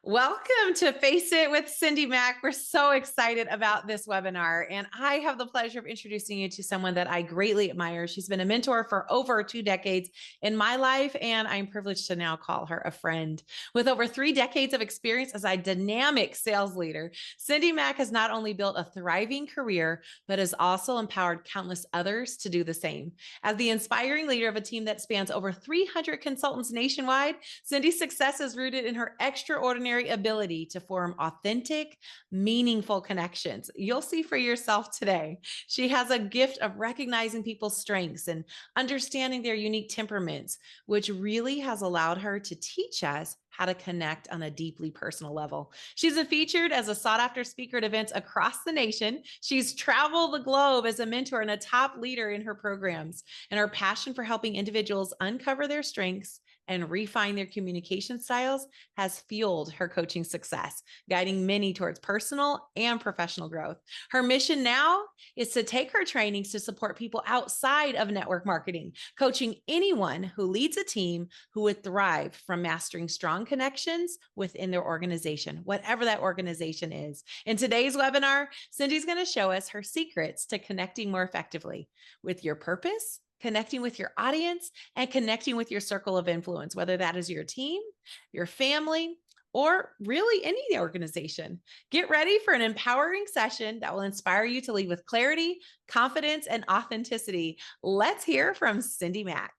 Welcome to Face It with Cindy Mack. We're so excited about this webinar, and I have the pleasure of introducing you to someone that I greatly admire. She's been a mentor for over 2 decades in my life, and I'm privileged to now call her a friend. With over 3 decades of experience as a dynamic sales leader, Cindy Mack has not only built a thriving career, but has also empowered countless others to do the same. As the inspiring leader of a team that spans over 300 consultants nationwide, Cindy's success is rooted in her extraordinary ability to form authentic, meaningful connections. You'll see for yourself today. She has a gift of recognizing people's strengths and understanding their unique temperaments, which really has allowed her to teach us how to connect on a deeply personal level. She's been featured as a sought-after speaker at events across the nation. She's traveled the globe as a mentor and a top leader in her programs. And her passion for helping individuals uncover their strengths and refine their communication styles has fueled her coaching success, guiding many towards personal and professional growth. Her mission now is to take her trainings to support people outside of network marketing, coaching anyone who leads a team who would thrive from mastering strong connections within their organization, whatever that organization is. In today's webinar, Cindy's going to show us her secrets to connecting more effectively with your purpose, connecting with your audience, and connecting with your circle of influence, whether that is your team, your family, or really any organization. Get ready for an empowering session that will inspire you to lead with clarity, confidence, and authenticity. Let's hear from Cindy Mack.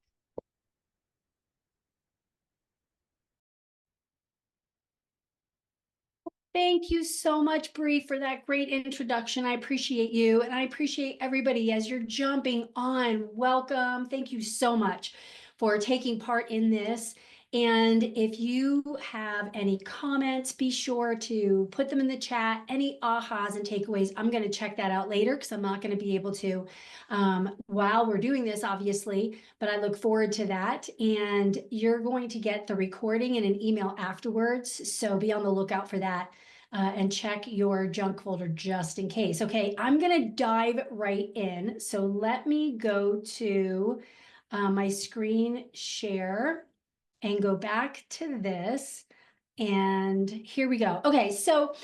Thank you so much, Bree, for that great introduction. I appreciate you, and I appreciate everybody as you're jumping on. Welcome. Thank you so much for taking part in this. And if you have any comments, be sure to put them in the chat. Any ahas and takeaways, I'm going to check that out later because I'm not going to be able to while we're doing this, obviously, but I look forward to that. And you're going to get the recording in an email afterwards, so be on the lookout for that. And check your junk folder just in case. Okay, I'm gonna dive right in. So let me go to my screen share and go back to this. And here we go. Okay, so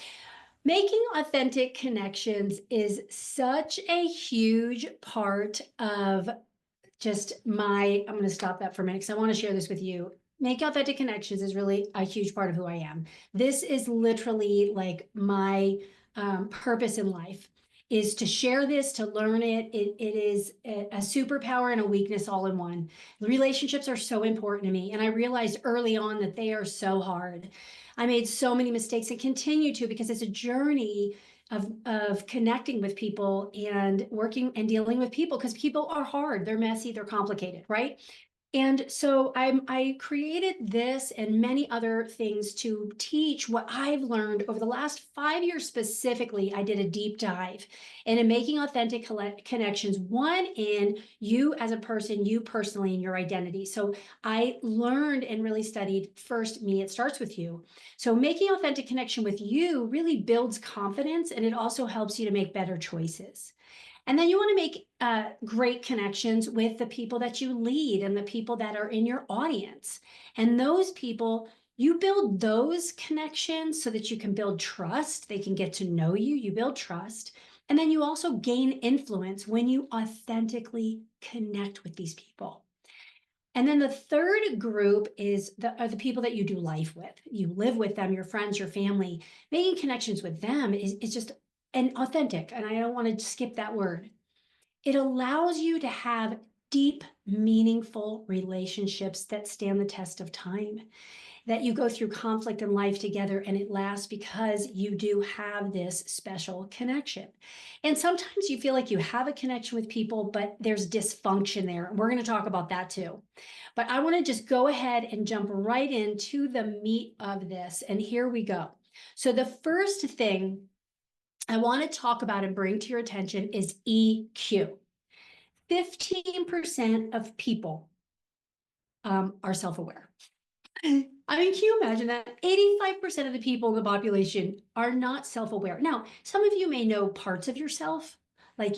making authentic connections is such a huge part of just I'm going to stop that for a minute because I want to share this with you. Make authentic connections is really a huge part of who I am. This is literally like my purpose in life, is to share this, to learn it. It is a superpower and a weakness all in one. Relationships are so important to me. And I realized early on that they are so hard. I made so many mistakes and continue to, because it's a journey of connecting with people and working and dealing with people, because people are hard, they're messy, they're complicated, right? And so I created this and many other things to teach what I've learned over the last 5 years. Specifically, I did a deep dive into making authentic connections, one in you as a person, you personally, and your identity. So I learned and really studied first me, it starts with you. So making authentic connection with you really builds confidence, and it also helps you to make better choices. And then you want to make great connections with the people that you lead and the people that are in your audience. And those people, you build those connections so that you can build trust. They can get to know you. You build trust. And then you also gain influence when you authentically connect with these people. And then the third group are the people that you do life with. You live with them, your friends, your family. Making connections with them is just and authentic, and I don't want to skip that word. It allows you to have deep, meaningful relationships that stand the test of time, that you go through conflict in life together and it lasts because you do have this special connection. And sometimes you feel like you have a connection with people, but there's dysfunction there. We're going to talk about that too. But I want to just go ahead and jump right into the meat of this. And here we go. So the first thing I want to talk about and bring to your attention is EQ. 15% of people are self-aware. I mean, can you imagine that? 85% of the people in the population are not self-aware. Now, some of you may know parts of yourself, Like,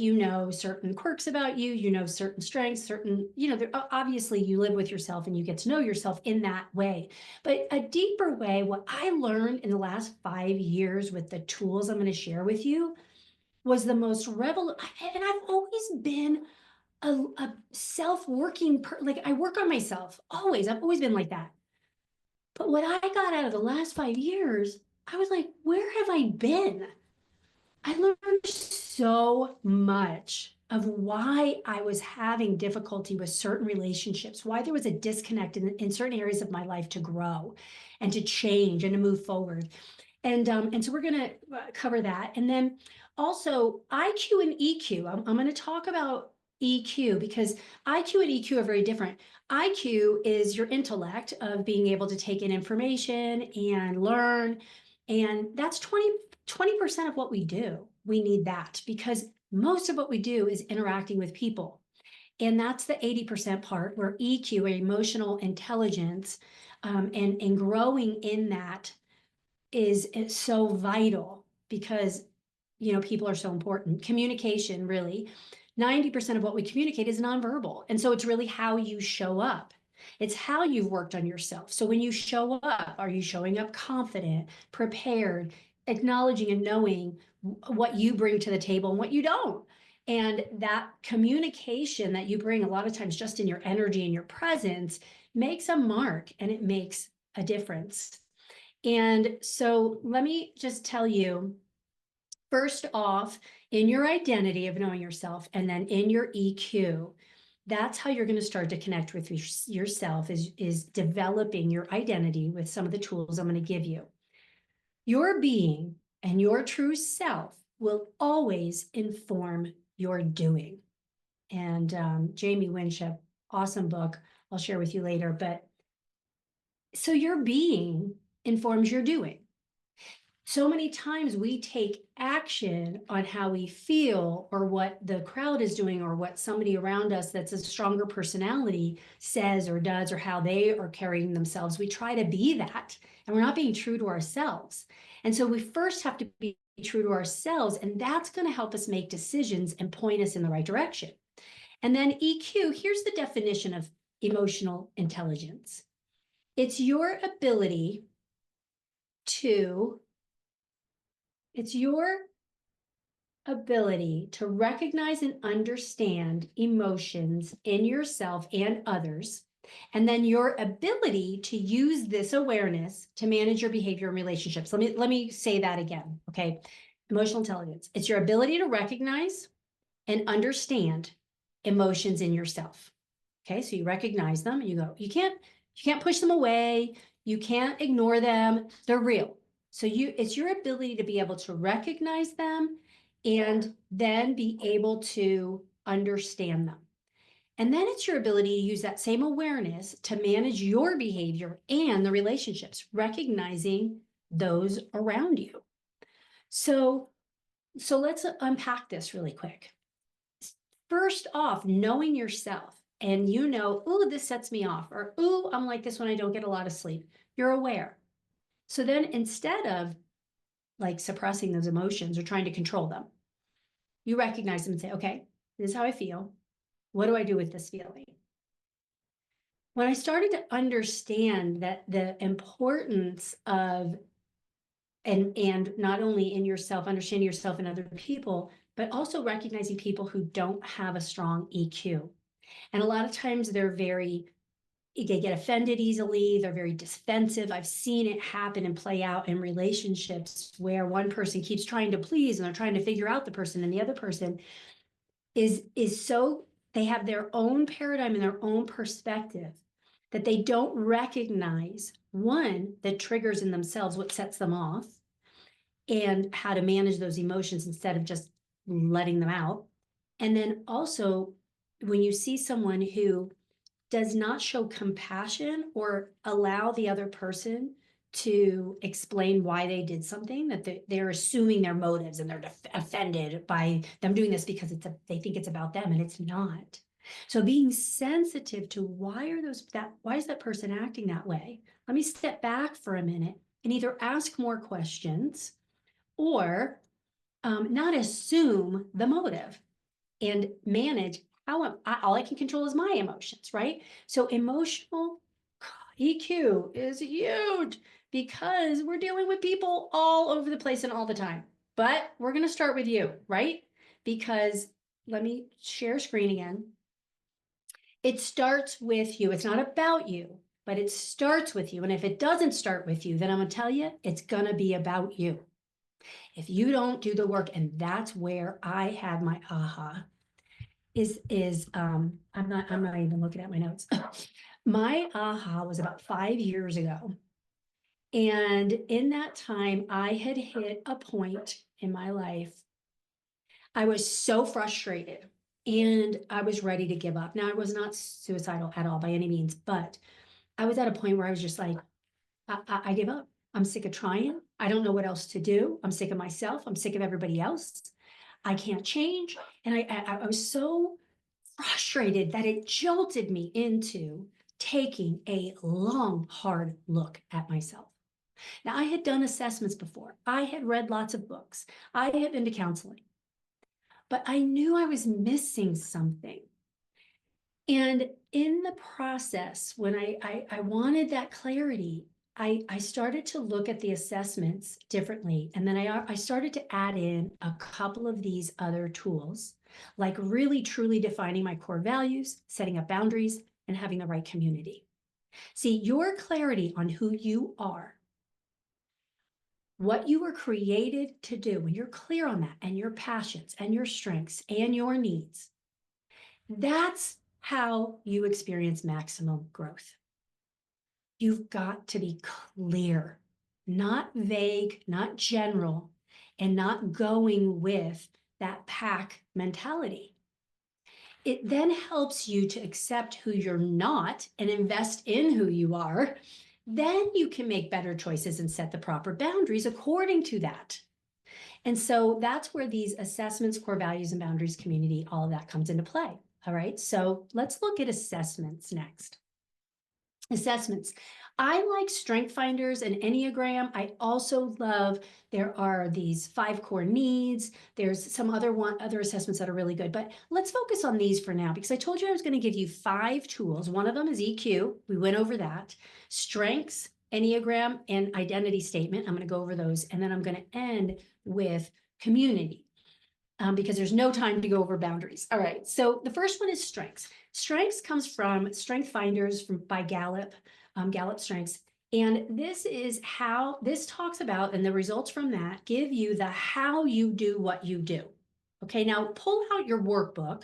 certain quirks about you, certain strengths, certain, obviously you live with yourself and you get to know yourself in that way. But a deeper way, what I learned in the last 5 years with the tools I'm going to share with you was the most and I've always been a self-working, like I work on myself, always. I've always been like that. But what I got out of the last 5 years, I was like, where have I been? I learned so much of why I was having difficulty with certain relationships, why there was a disconnect in certain areas of my life to grow and to change and to move forward. And so we're going to cover that. And then also IQ and EQ. I'm going to talk about EQ because IQ and EQ are very different. IQ is your intellect of being able to take in information and learn. And that's 20% of what we do. We need that because most of what we do is interacting with people. And that's the 80% part where EQ, or emotional intelligence, and growing in that is so vital because, people are so important. Communication, really, 90% of what we communicate is nonverbal. And so it's really how you show up. It's how you've worked on yourself. So when you show up, are you showing up confident, prepared, acknowledging and knowing what you bring to the table and what you don't? And that communication that you bring a lot of times just in your energy and your presence makes a mark and it makes a difference. And so let me just tell you, first off, in your identity of knowing yourself, and then in your EQ, that's how you're going to start to connect with yourself is developing your identity with some of the tools I'm going to give you. Your being and your true self will always inform your doing. And Jamie Winship, awesome book, I'll share with you later. But so your being informs your doing. So many times we take action on how we feel or what the crowd is doing or what somebody around us that's a stronger personality says or does or how they are carrying themselves. We try to be that and we're not being true to ourselves. And so we first have to be true to ourselves, and that's going to help us make decisions and point us in the right direction. And then EQ, here's the definition of emotional intelligence. It's your ability to recognize and understand emotions in yourself and others, and then your ability to use this awareness to manage your behavior and relationships. Let me say that again, okay? Emotional intelligence. It's your ability to recognize and understand emotions in yourself. Okay, so you recognize them and you go, you can't push them away, you can't ignore them, they're real. So it's your ability to be able to recognize them and then be able to understand them. And then it's your ability to use that same awareness to manage your behavior and the relationships, recognizing those around you. So let's unpack this really quick. First off, knowing yourself, and ooh, this sets me off, or ooh, I'm like this when I don't get a lot of sleep. You're aware. So then instead of like suppressing those emotions or trying to control them, you recognize them and say, okay, this is how I feel. What do I do with this feeling? When I started to understand that the importance of, and not only in yourself, understanding yourself and other people, but also recognizing people who don't have a strong EQ. And a lot of times they get offended easily. They're very defensive. I've seen it happen and play out in relationships where one person keeps trying to please and they're trying to figure out the person, and the other person is so, they have their own paradigm and their own perspective that they don't recognize, one, the triggers in themselves, what sets them off, and how to manage those emotions instead of just letting them out. And then also, when you see someone who does not show compassion or allow the other person to explain why they did something, that they're assuming their motives and they're offended by them doing this because they think it's about them, and it's not. So being sensitive to why is that person acting that way? Let me step back for a minute and either ask more questions or not assume the motive. and manage all I can control is my emotions, right? So emotional EQ is huge because we're dealing with people all over the place and all the time. But we're going to start with you, right? Because let me share screen again. It starts with you. It's not about you, but it starts with you. And if it doesn't start with you, then I'm going to tell you, it's going to be about you. If you don't do the work, and that's where I had my aha, I'm not even looking at my notes. My aha was about 5 years ago. And in that time, I had hit a point in my life. I was so frustrated and I was ready to give up. Now, I was not suicidal at all by any means, but I was at a point where I was just like, I give up. I'm sick of trying. I don't know what else to do. I'm sick of myself. I'm sick of everybody else. I can't change. And I was so frustrated that it jolted me into taking a long, hard look at myself. Now, I had done assessments before. I had read lots of books. I had been to counseling, but I knew I was missing something. And in the process, when I wanted that clarity, I started to look at the assessments differently. And then I started to add in a couple of these other tools, like really truly defining my core values, setting up boundaries, and having the right community. See, your clarity on who you are, what you were created to do, when you're clear on that and your passions and your strengths and your needs, that's how you experience maximum growth. You've got to be clear, not vague, not general, and not going with that pack mentality. It then helps you to accept who you're not and invest in who you are. Then you can make better choices and set the proper boundaries according to that. And so that's where these assessments, core values, and boundaries community, all of that comes into play. All right, so let's look at assessments next. Assessments. I like Strength Finders and Enneagram. I also love, there are these 5 core needs. There's some other assessments that are really good, but let's focus on these for now because I told you I was going to give you 5 tools. One of them is EQ. We went over that. Strengths, Enneagram, and identity statement. I'm going to go over those, and then I'm going to end with community. Because there's no time to go over boundaries. All right, so the first one is strengths. Strengths comes from Strength Finders by Gallup, Gallup Strengths. And this is how, this talks about, and the results from that give you the how you do what you do. Okay, now pull out your workbook.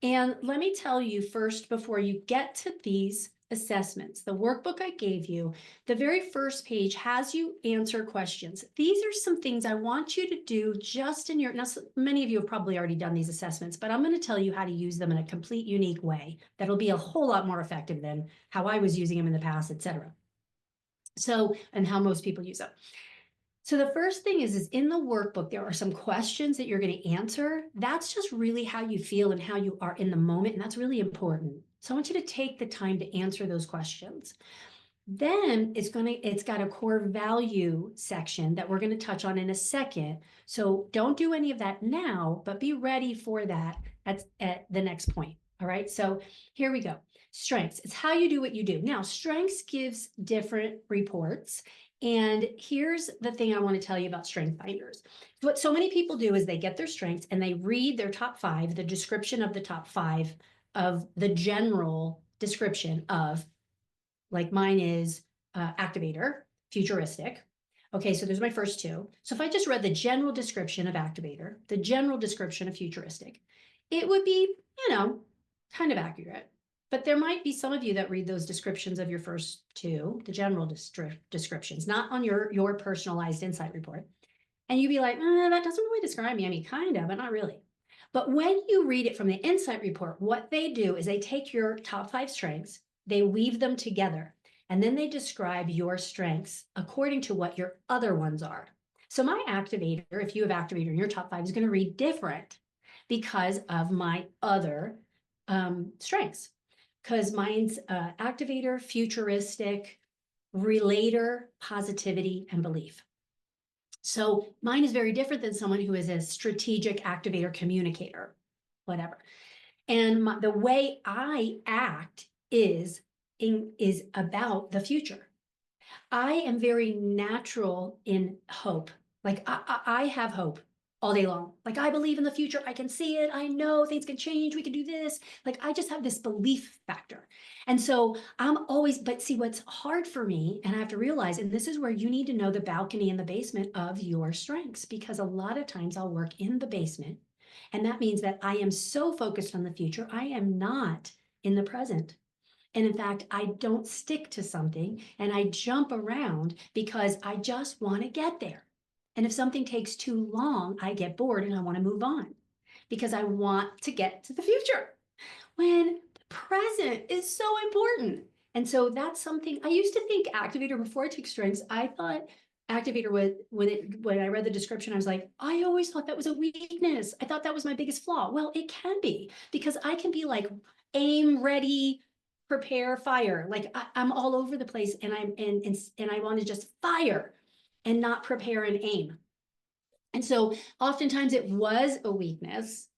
And let me tell you first, before you get to these assessments, the workbook I gave you, the very first page has you answer questions. These are some things I want you to do just in your, now many of you have probably already done these assessments, but I'm going to tell you how to use them in a complete unique way that'll be a whole lot more effective than how I was using them in the past, etc. So, and how most people use them. So the first thing is in the workbook, there are some questions that you're going to answer. That's just really how you feel and how you are in the moment. And that's really important. So I want you to take the time to answer those questions. Then it's got a core value section that we're going to touch on in a second. So don't do any of that now, but be ready for that at the next point. All right. So here we go. Strengths. It's how you do what you do. Now, strengths gives different reports. And here's the thing I want to tell you about Strength Finders. What so many people do is they get their strengths and they read their top 5, the description of the top 5 of the general description of, like mine is activator, futuristic. Okay, so there's my first 2. So if I just read the general description of activator, the general description of futuristic, it would be, kind of accurate. But there might be some of you that read those descriptions of your first 2, the general descriptions, not on your personalized insight report. And you'd be like, that doesn't really describe me. I mean, kind of, but not really. But when you read it from the insight report, what they do is they take your top 5 strengths, they weave them together, and then they describe your strengths according to what your other ones are. So my activator, if you have activator in your top 5, is going to read different because of my other strengths. Because mine's activator, futuristic, relator, positivity, and belief. So mine is very different than someone who is a strategic activator communicator. whatever. And the way I act is about the future. I am very natural in hope. Like I have hope all day long. Like I believe in the future. I can see it. I know things can change. We can do this. Like I just have this belief factor. And so I'm always, but see what's hard for me, and I have to realize, and this is where you need to know the balcony and the basement of your strengths, because a lot of times I'll work in the basement. And that means that I am so focused on the future, I am not in the present. And in fact, I don't stick to something and I jump around because I just want to get there. And if something takes too long, I get bored and I want to move on because I want to get to the future when the present is so important. And so that's something I used to think activator before I took strengths. I thought activator when I read the description, I was like, I always thought that was a weakness. I thought that was my biggest flaw. Well, it can be because I can be like aim, ready, prepare, fire. Like I'm all over the place and and I want to just fire and not prepare and aim. And so oftentimes it was a weakness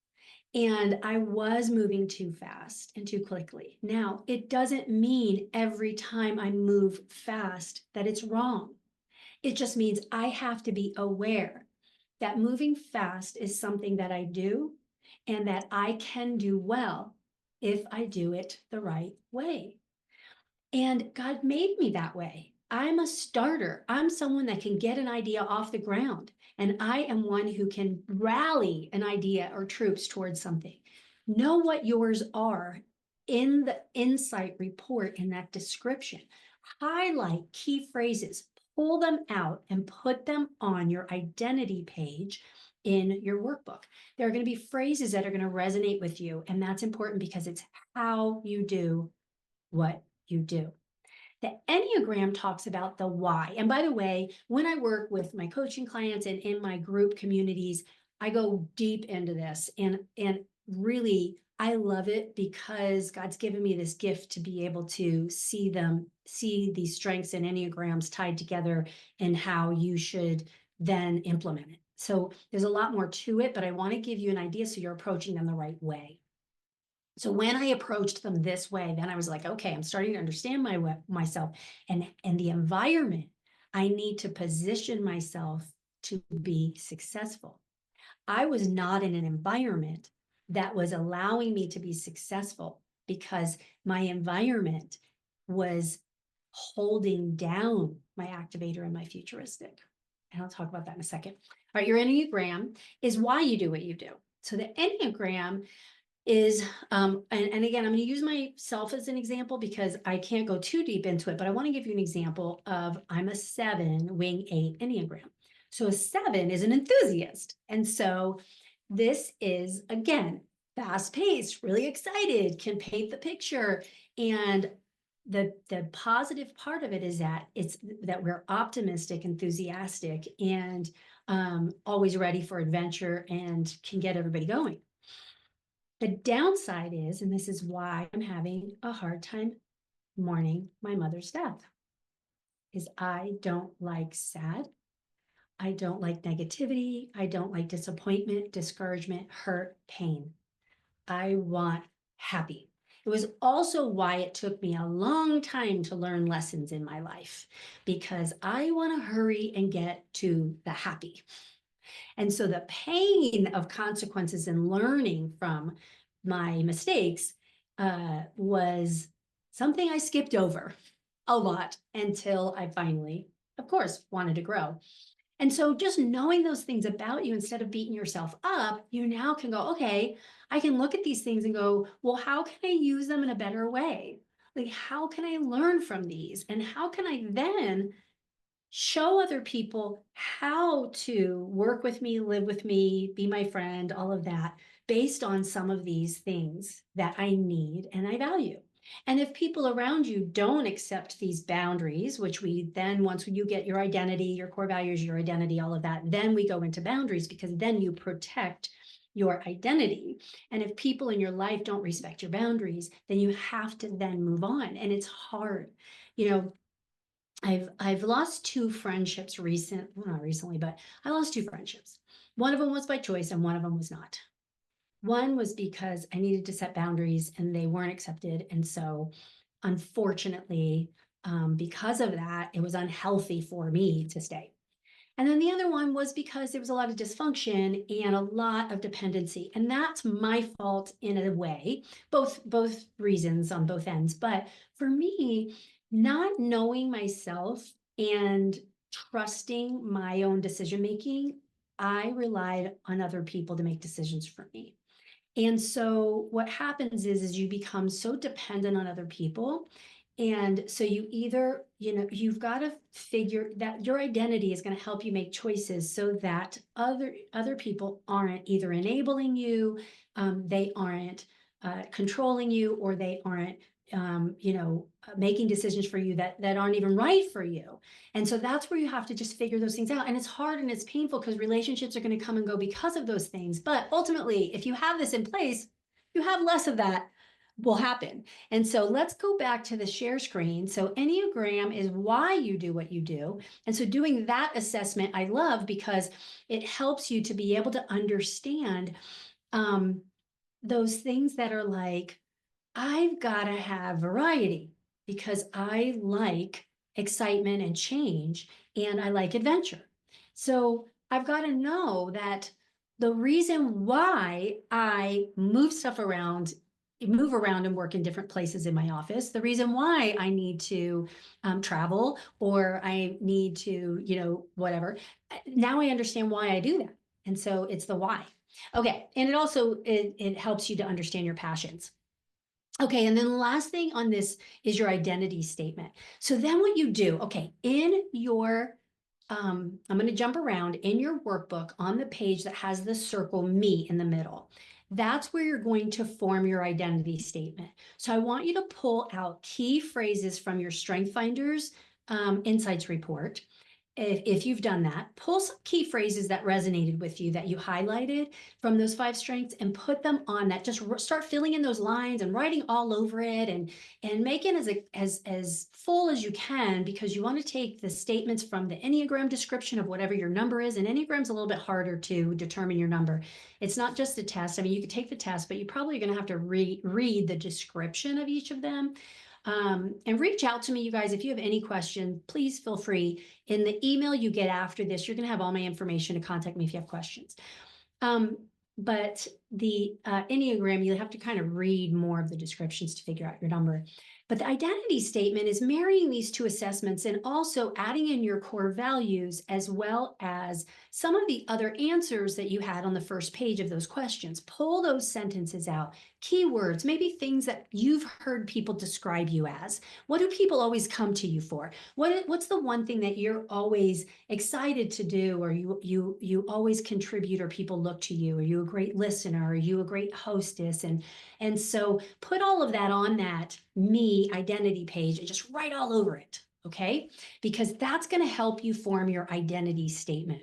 and I was moving too fast and too quickly. Now, it doesn't mean every time I move fast that it's wrong. It just means I have to be aware that moving fast is something that I do and that I can do well if I do it the right way. And God made me that way. I'm a starter. I'm someone that can get an idea off the ground. And I am one who can rally an idea or troops towards something. Know what yours are in the insight report in that description. Highlight key phrases, pull them out and put them on your identity page in your workbook. There are going to be phrases that are going to resonate with you. And that's important because it's how you do what you do. The Enneagram talks about the why. And by the way, when I work with my coaching clients and in my group communities, I go deep into this and really I love it because God's given me this gift to be able to see these strengths and Enneagrams tied together and how you should then implement it. So there's a lot more to it, but I want to give you an idea so you're approaching them the right way. So when I approached them this way, then I was like, okay, I'm starting to understand myself and the environment. I need to position myself to be successful. I was not in an environment that was allowing me to be successful because my environment was holding down my activator and my futuristic. And I'll talk about that in a second. All right, your Enneagram is why you do what you do. So the Enneagram is, and again, I'm going to use myself as an example because I can't go too deep into it, but I want to give you an example of I'm a 7 wing 8 Enneagram. So a 7 is an enthusiast. And so this is, again, fast paced, really excited, can paint the picture. And the positive part of it is that it's that we're optimistic, enthusiastic, and always ready for adventure and can get everybody going. The downside is, and this is why I'm having a hard time mourning my mother's death, is I don't like sad. I don't like negativity. I don't like disappointment, discouragement, hurt, pain. I want happy. It was also why it took me a long time to learn lessons in my life because I want to hurry and get to the happy. And so the pain of consequences and learning from my mistakes was something I skipped over a lot until I finally, of course, wanted to grow. And so just knowing those things about you instead of beating yourself up, you now can go, okay, I can look at these things and go, well, how can I use them in a better way? Like, how can I learn from these? And how can I then show other people how to work with me, live with me, be my friend, all of that, based on some of these things that I need and I value. And if people around you don't accept these boundaries, which we then, once you get your identity, your core values, your identity, all of that, then we go into boundaries because then you protect your identity. And if people in your life don't respect your boundaries, then you have to then move on. And it's hard. You know, I've lost 2 friendships not recently, but I lost 2 friendships. One of them was by choice and one of them was not. One was because I needed to set boundaries and they weren't accepted. And so unfortunately, because of that, it was unhealthy for me to stay. And then the other one was because there was a lot of dysfunction and a lot of dependency. And that's my fault in a way, both reasons on both ends. But for me, not knowing myself and trusting my own decision making, I relied on other people to make decisions for me. And so what happens is you become so dependent on other people. And so you either, you've got to figure that your identity is going to help you make choices so that other people aren't either enabling you, they aren't controlling you, or they aren't making decisions for you that aren't even right for you. And so that's where you have to just figure those things out. And it's hard and it's painful because relationships are going to come and go because of those things. But ultimately, if you have this in place, you have less of that will happen. And so let's go back to the share screen. So Enneagram is why you do what you do. And so doing that assessment, I love because it helps you to be able to understand those things that are like, I've got to have variety because I like excitement and change and I like adventure. So I've got to know that the reason why I move around and work in different places in my office, the reason why I need to travel or I need to, whatever. Now I understand why I do that. And so it's the why. Okay. And it also, it helps you to understand your passions. Okay, and then the last thing on this is your identity statement. So then what you do, okay, in your, I'm going to jump around in your workbook on the page that has the circle me in the middle. That's where you're going to form your identity statement. So I want you to pull out key phrases from your Strength Finders Insights report. If you've done that, pull some key phrases that resonated with you that you highlighted from those 5 strengths and put them on that. Just start filling in those lines and writing all over it and make it as full as you can, because you want to take the statements from the Enneagram description of whatever your number is. And Enneagram's a little bit harder to determine your number. It's not just a test. I mean, you could take the test, but you probably are going to have to read the description of each of them. And reach out to me, you guys, if you have any questions, please feel free. In the email you get after this, you're going to have all my information to contact me if you have questions. But the Enneagram, you have to kind of read more of the descriptions to figure out your number. But the identity statement is marrying these 2 assessments and also adding in your core values as well as some of the other answers that you had on the first page of those questions. Pull those sentences out, keywords, maybe things that you've heard people describe you as. What do people always come to you for? What's the one thing that you're always excited to do, or you always contribute, or people look to you? Are you a great listener? Are you a great hostess? And so put all of that on that me identity page and just write all over it, okay? Because that's going to help you form your identity statement.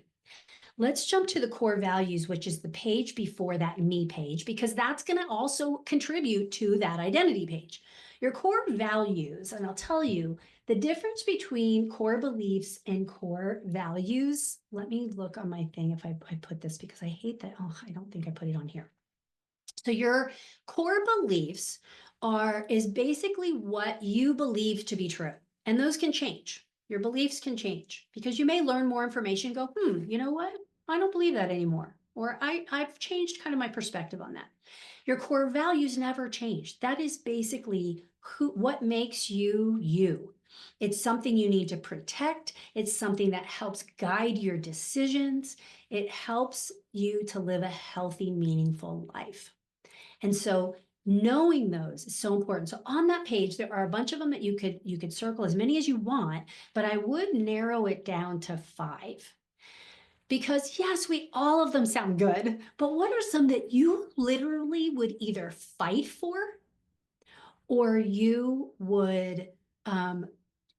Let's jump to the core values, which is the page before that me page, because that's going to also contribute to that identity page. Your core values, and I'll tell you the difference between core beliefs and core values. Let me look on my thing if I put this, because I hate that. Oh, I don't think I put it on here. So your core beliefs is basically what you believe to be true. And those can change. Your beliefs can change because you may learn more information, go, you know what? I don't believe that anymore. Or I've changed kind of my perspective on that. Your core values never change. That is basically what makes you you. It's something you need to protect. It's something that helps guide your decisions. It helps you to live a healthy, meaningful life. And so knowing those is so important. So on that page, there are a bunch of them that you could circle as many as you want, but I would narrow it down to 5. Because yes, all of them sound good, but what are some that you literally would either fight for or you would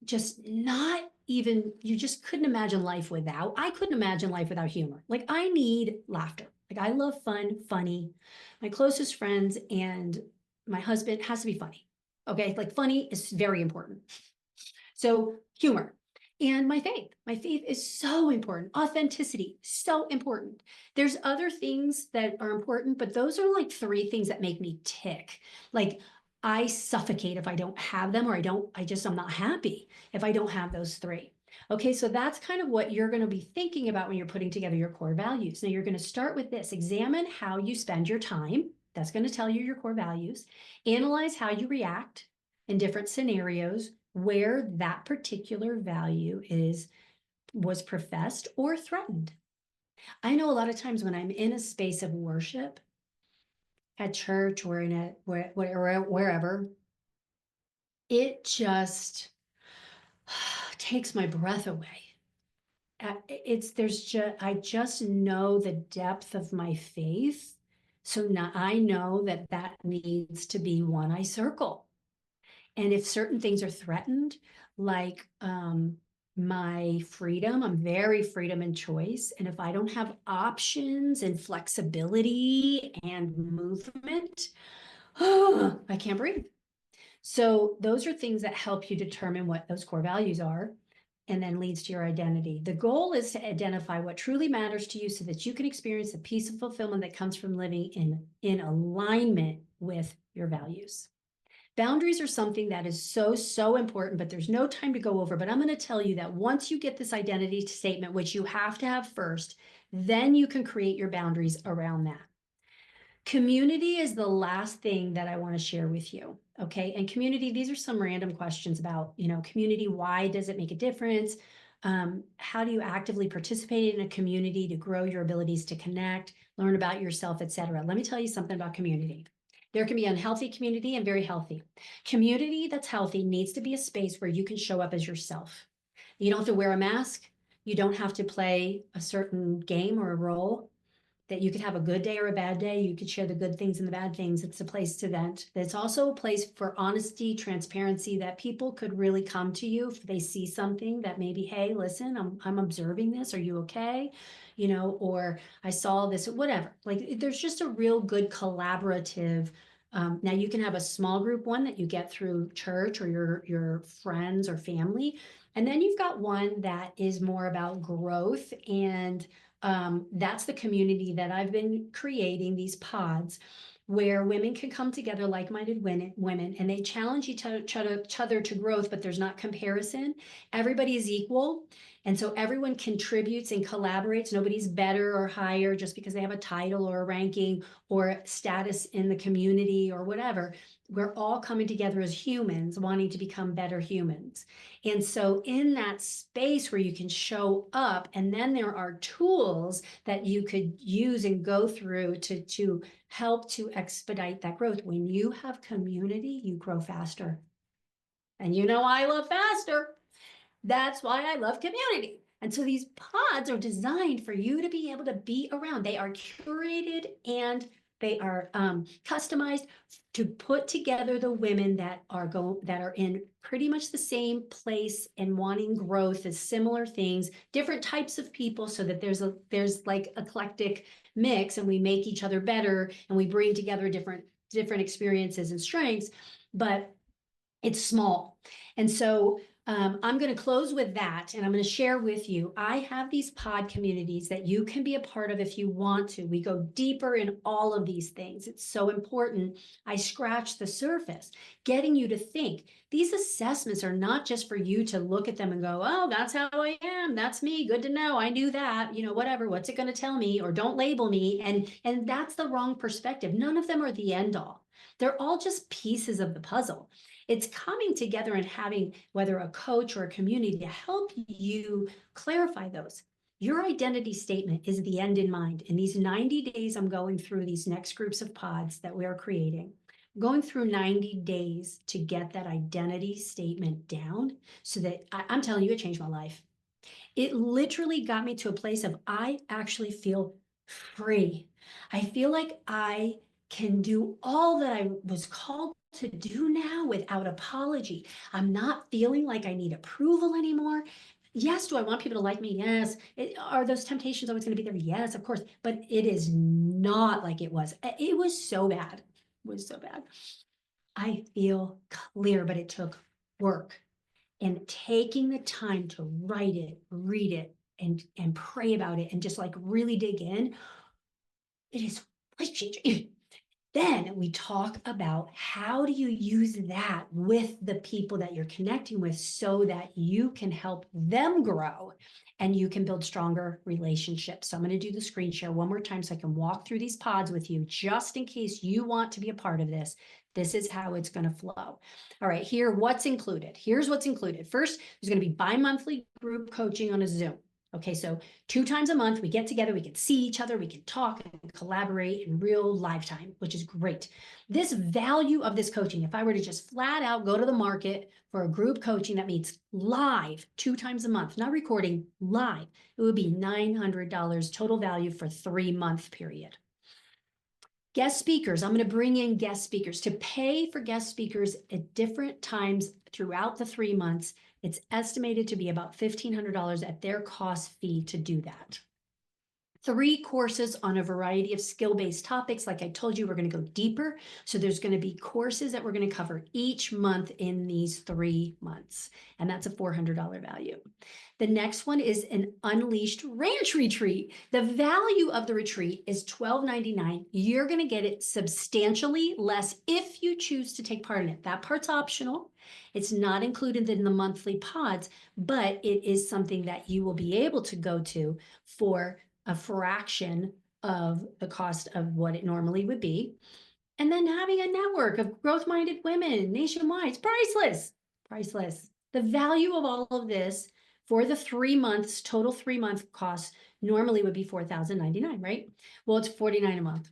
just not even, you just couldn't imagine life without? I couldn't imagine life without humor. Like, I need laughter. Like, I love funny. My closest friends and my husband has to be funny. Okay, like funny is very important. So humor. and my faith. My faith is so important. Authenticity, so important. There's other things that are important, but those are like 3 things that make me tick. Like I suffocate if I don't have them, or I'm not happy if I don't have those 3. Okay, so that's kind of what you're going to be thinking about when you're putting together your core values. Now you're going to start with this. Examine how you spend your time. That's going to tell you your core values. Analyze how you react in different scenarios where that particular value was professed or threatened. I know a lot of times when I'm in a space of worship at church or wherever, it just takes my breath away. I just know the depth of my faith. So now I know that needs to be one I circle. And if certain things are threatened, like my freedom, I'm very freedom and choice. And if I don't have options and flexibility and movement, I can't breathe. So those are things that help you determine what those core values are, and then leads to your identity. The goal is to identify what truly matters to you so that you can experience the peace and fulfillment that comes from living in alignment with your values. Boundaries are something that is so, so important, but there's no time to go over. But I'm going to tell you that once you get this identity statement, which you have to have first, then you can create your boundaries around that. Community is the last thing that I want to share with you. Okay. And community, these are some random questions about, community. Why does it make a difference? How do you actively participate in a community to grow your abilities to connect, learn about yourself, etc.? Let me tell you something about community. There can be unhealthy community and very healthy. Community that's healthy needs to be a space where you can show up as yourself. You don't have to wear a mask. You don't have to play a certain game or a role. That you could have a good day or a bad day. You could share the good things and the bad things. It's a place to vent. It's also a place for honesty, transparency, that people could really come to you if they see something that maybe, hey, listen, I'm observing this. Are you okay? Or I saw this, whatever. Like there's just a real good collaborative. Now you can have a small group one that you get through church or your friends or family. And then you've got one that is more about growth, and that's the community that I've been creating, these pods where women can come together, like-minded women, and they challenge each other to growth, but there's not comparison. Everybody is equal. And so everyone contributes and collaborates. Nobody's better or higher just because they have a title or a ranking or status in the community or whatever. We're all coming together as humans wanting to become better humans. And so in that space where you can show up, and then there are tools that you could use and go through to help to expedite that growth. When you have community, you grow faster. And I love faster. That's why I love community. And so these pods are designed for you to be able to be around. They are curated and they are customized to put together the women that are in pretty much the same place and wanting growth as similar things, different types of people, so that there's like eclectic mix, and we make each other better, and we bring together different experiences and strengths, but it's small. And so I'm going to close with that, and I'm going to share with you, I have these pod communities that you can be a part of if you want to. We go deeper in all of these things. It's so important. I scratch the surface, getting you to think. These assessments are not just for you to look at them and go, oh, that's how I am. That's me. Good to know. I knew that, whatever. What's it going to tell me? Or don't label me. And that's the wrong perspective. None of them are the end all. They're all just pieces of the puzzle. It's coming together and having, whether a coach or a community, to help you clarify those. Your identity statement is the end in mind. In these 90 days, I'm going through these next groups of pods that we are creating. I'm going through 90 days to get that identity statement down, so that I'm telling you, it changed my life. It literally got me to a place of, I actually feel free. I feel like I can do all that I was called to do now without apology. I'm not feeling like I need approval anymore. Yes, do I want people to like me? Yes. Are those temptations always going to be there? Yes, of course. But it is not like it was. It was so bad. It was so bad. I feel clear, but it took work. and taking the time to write it, read it, and pray about it, and just like really dig in, it is life changing. Then we talk about how do you use that with the people that you're connecting with so that you can help them grow and you can build stronger relationships. So I'm going to do the screen share one more time so I can walk through these pods with you just in case you want to be a part of this. This is how it's going to flow. All right, here, what's included? Here's what's included. First, there's going to be bi-monthly group coaching on a Zoom. Okay, so 2 times a month, we get together, we can see each other, we can talk and collaborate in real live time, which is great. This value of this coaching, if I were to just flat out go to the market for a group coaching that meets live 2 times a month, not recording, live, it would be $900 total value for 3-month period. Guest speakers, I'm going to bring in guest speakers. To pay for guest speakers at different times throughout the 3 months, it's estimated to be about $1,500 at their cost fee to do that. 3 courses on a variety of skill-based topics. Like I told you, we're going to go deeper. So there's going to be courses that we're going to cover each month in these 3 months. And that's a $400 value. The next one is an Unleashed Ranch Retreat. The value of the retreat is $12.99. You're going to get it substantially less if you choose to take part in it. That part's optional. It's not included in the monthly pods, but it is something that you will be able to go to for a fraction of the cost of what it normally would be. And then having a network of growth-minded women nationwide, it's priceless, priceless. The value of all of this for the 3 months, total 3-month cost normally would be $4,099, right? Well, it's $49 a month.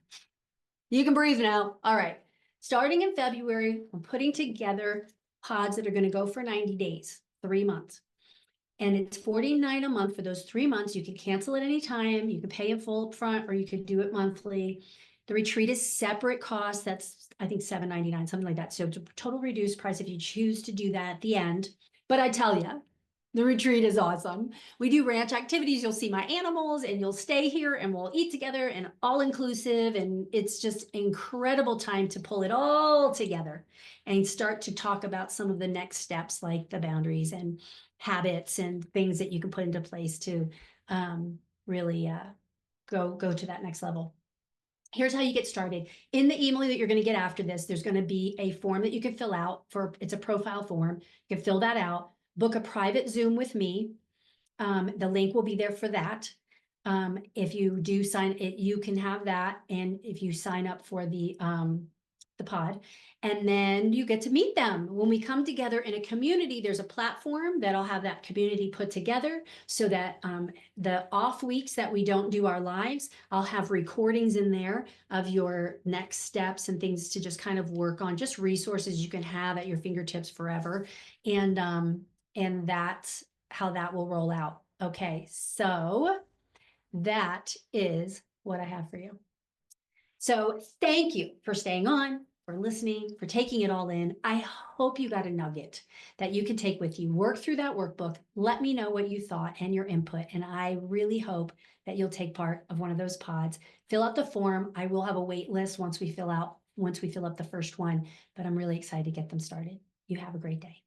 You can breathe now. All right. Starting in February, I'm putting together pods that are going to go for 90 days, 3 months. And it's $49 a month for those 3 months. You can cancel at any time. You can pay in full up front, or you could do it monthly. The retreat is separate cost. That's, I think, $7.99, something like that. So it's a total reduced price if you choose to do that at the end. But I tell you, the retreat is awesome. We do ranch activities. You'll see my animals and you'll stay here and we'll eat together and all inclusive. And it's just incredible time to pull it all together and start to talk about some of the next steps, like the boundaries and habits and things that you can put into place to really go to that next level. Here's how you get started. In the email that you're going to get after this, there's going to be a form that you can fill out it's a profile form. You can fill that out, book a private Zoom with me. The link will be there for that. If you do sign it, you can have that. And if you sign up for the pod, and then you get to meet them. When we come together in a community, there's a platform that'll have that community put together so that the off weeks that we don't do our lives, I'll have recordings in there of your next steps and things to just kind of work on, just resources you can have at your fingertips forever. And that's how that will roll out. Okay, so that is what I have for you. So thank you for staying on, for listening, for taking it all in. I hope you got a nugget that you can take with you. Work through that workbook. Let me know what you thought and your input. And I really hope that you'll take part of one of those pods. Fill out the form. I will have a wait list once we fill up the first one, but I'm really excited to get them started. You have a great day.